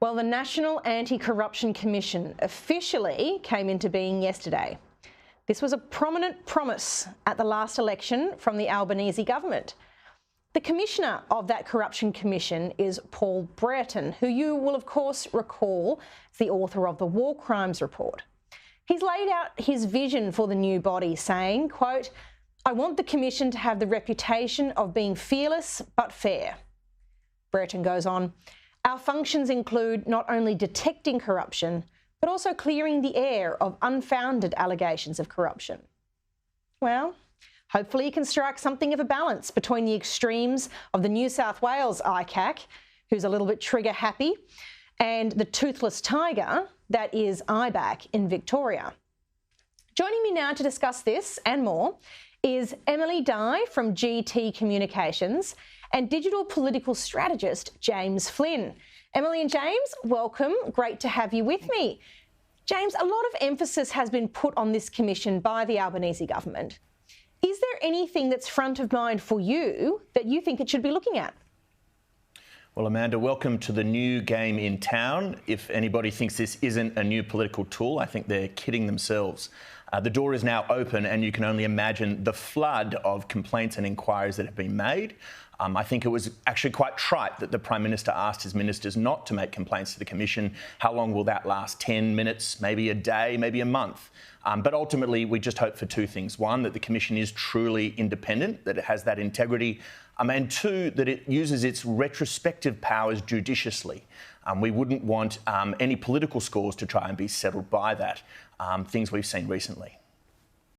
Well, the National Anti-Corruption Commission officially came into being yesterday. This was a prominent promise at the last election from the Albanese government. The commissioner of that corruption commission is Paul Brereton, who you will of course recall is the author of the War Crimes Report. He's laid out his vision for the new body, saying, quote, "I want the commission to have the reputation of being fearless but fair." Brereton goes on, "Our functions include not only detecting corruption, but also clearing the air of unfounded allegations of corruption." Well, hopefully he can strike something of a balance between the extremes of the New South Wales ICAC, who's a little bit trigger happy, and the toothless tiger that is IBAC in Victoria. Joining me now to discuss this and more is Emily Dye from GT Communications and digital political strategist James Flynn. Emily and James, welcome. Great to have you with me. James, a lot of emphasis has been put on this commission by the Albanese government. Is there anything that's front of mind for you that you think it should be looking at? Well, Amanda, welcome to the new game in town. If anybody thinks this isn't a new political tool, I think they're kidding themselves. The door is now open and you can only imagine the flood of complaints and inquiries that have been made. I think it was actually quite trite that the Prime Minister asked his ministers not to make complaints to the Commission. How long will that last? 10 minutes, maybe a day, maybe a month? But ultimately, we just hope for two things. One, that the Commission is truly independent, that it has that integrity, and two, that it uses its retrospective powers judiciously. We wouldn't want any political scores to try and be settled by that, things we've seen recently.